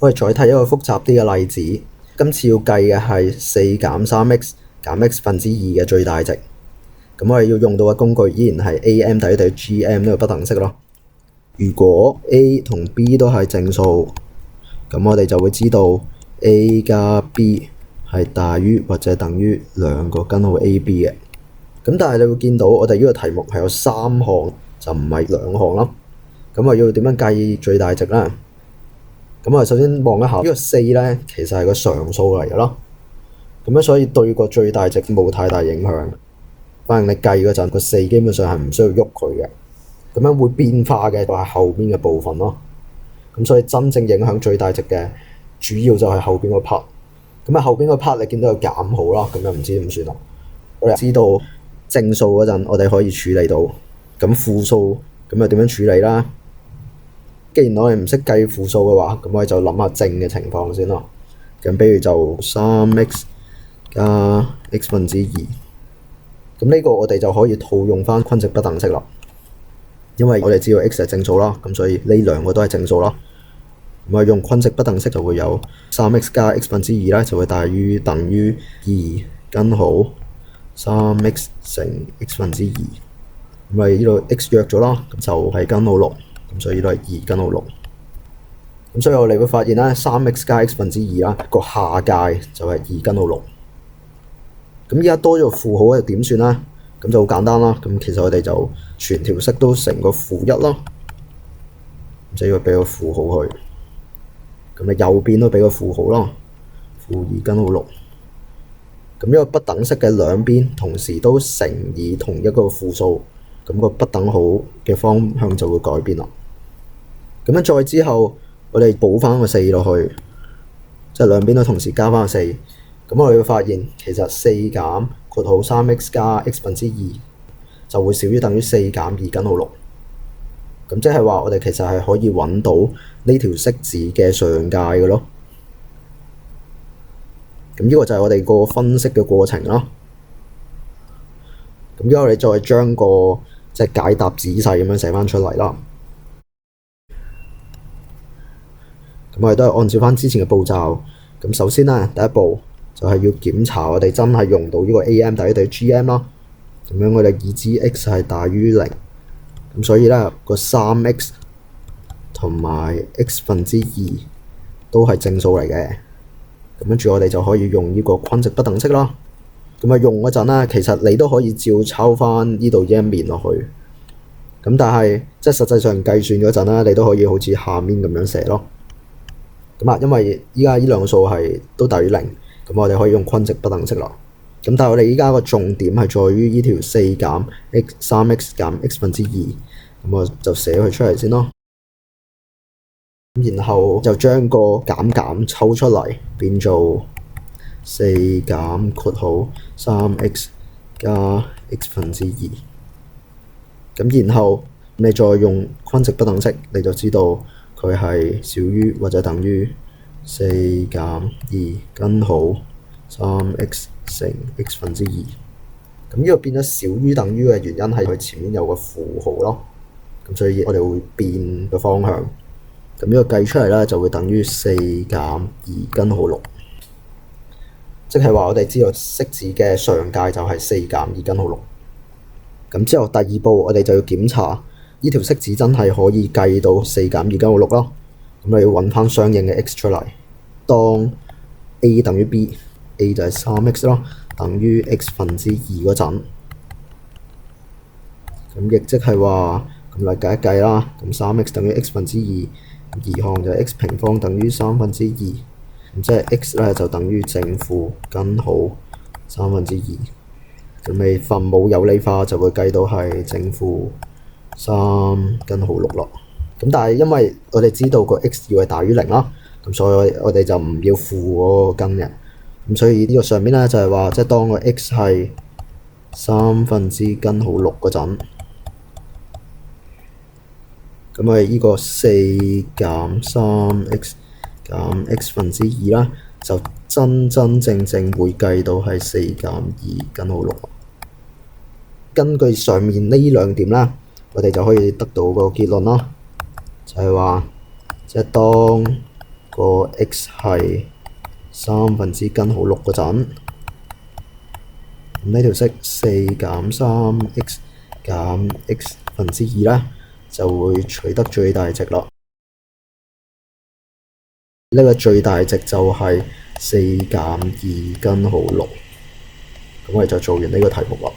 我哋再睇一個複雜啲嘅例子，今次要計嘅係4減 3x 減 x 分之二嘅最大值。咁我哋要用到嘅工具依然係 am 等於 gm 呢個不等式咯。如果 a 同 b 都係正數，咁我哋就會知道 a 加 b 係大於或者等於兩個根號 ab 嘅。咁但係你會見到我哋呢個題目係有3項，就唔係2項咯。咁我要點樣計最大值呢？咁我首先望一下呢個4呢，其實係個常數嚟嘅咯。咁樣所以對個最大值冇太大影響。反正你計嗰陣個4基本上係唔需要喐佢嘅。咁樣會變化嘅就係後邊嘅部分咯。咁所以真正影響最大值嘅主要就係後邊個 part。咁啊後邊個 part 你見到有減號啦，咁又唔知點算啦。我哋知道正數嗰陣我哋可以處理到，咁負數咁又點樣處理啦？既然我哋唔識計負數嘅話，咁我哋就諗下正嘅情況先咯。咁比如就 3x 加 x 分之2，咁呢個我哋就可以套用翻均值不等式啦。因為我哋知道 x 係正數啦，咁所以呢兩個都係正數啦。咁啊用均值不等式就會有 3x 加 x 分之2咧，就會大於等於2根號 3x 乘 x 分之2。咁咪呢度 x 約咗啦，咁就係根號6。咁所以都係2根號6。咁所以我哋會發現咧，3x 加 x 分之2啦，個下界就係2根號6。咁依家多咗個負號嘅點算咧？咁就好簡單啦。咁其實我哋就全條式都乘個-1咯。咁即係要俾個負號佢。咁你右邊都俾個負號咯，-2根號6。咁呢個不等式嘅兩邊同時都乘以同一個負數，咁個不等號嘅方向就會改變啦。咁樣再之後，我哋補翻個4落去，即係兩邊都同時加翻個4。咁我哋會發現其實4減括號 3x 加 x 分之2就會少於等於4減2根號6。咁即係話我哋其實係可以揾到呢條式子嘅上界嘅咯。咁呢個就係我哋個分析嘅過程啦。咁而家我哋再將個即係解答仔細咁樣寫翻出嚟啦。咁我哋都係按照翻之前嘅步驟。咁首先咧，第一步就係要檢查我哋真係用到呢個 am 等於 gm 啦。咁樣我哋已知 x 係大於0。咁所以咧個 3x 同埋 x 分之2都係正數嚟嘅。咁跟住我哋就可以用呢個均值不等式啦。咁啊用嗰陣咧，其實你都可以照抄翻呢度呢一面落去。咁但係即係實際上計算嗰陣咧，你都可以好似下面咁樣寫咯。咁啊，因為依家呢兩個數係都大於0，咁我哋可以用均值不等式啦。咁但係我哋依家個重點係在於呢條4減 3x 減 x 分之2，咁我就寫佢出嚟先咯。然後就將個減抽出嚟，變做4減括號 3x 加 x 分之2。咁然後你再用均值不等式，你就知道佢係少於或者等於4減2根號 3x 乘 x 分之2。咁呢個變咗少於等於嘅原因係佢前面有個負號咯。咁所以我哋會變個方向。咁呢個計出嚟咧就會等於4減2根號6。即係話我哋知道式子嘅上界就係4減2根號6。咁之後第二步我哋就要檢查呢條式子真係可以計到4減2根號6咯。咁你要揾翻相應嘅 x 出嚟。當 a 等於 b，a 就係 3x 咯，等於 x 分之2嗰陣，咁亦即係話咁嚟計一計啦。咁 3x 等於 x 分之2，二項就係 x 平方等於3分之2，咁即係 x 咧就等於正負根號3分之2。咁你分母有理化就會計到係正負3根號6咯。咁但係因為我哋知道個 x 要係大於0啦，咁所以我哋就唔要負嗰個根嘅。咁所以呢個上面咧就係話，即係當個 x 係3分之根號6嗰陣，咁我哋呢個4減 3x 減 x 分之2啦，就真正會計到係4減2根號6。根據上面呢兩點啦，我哋就可以得到個結論啦，就係話即係當個 x 係6/3嗰陣，咁呢條式4減3x減x2咧就會取得最大值啦。呢個最大值就係4減2根號6。咁我哋就做完呢個題目啦。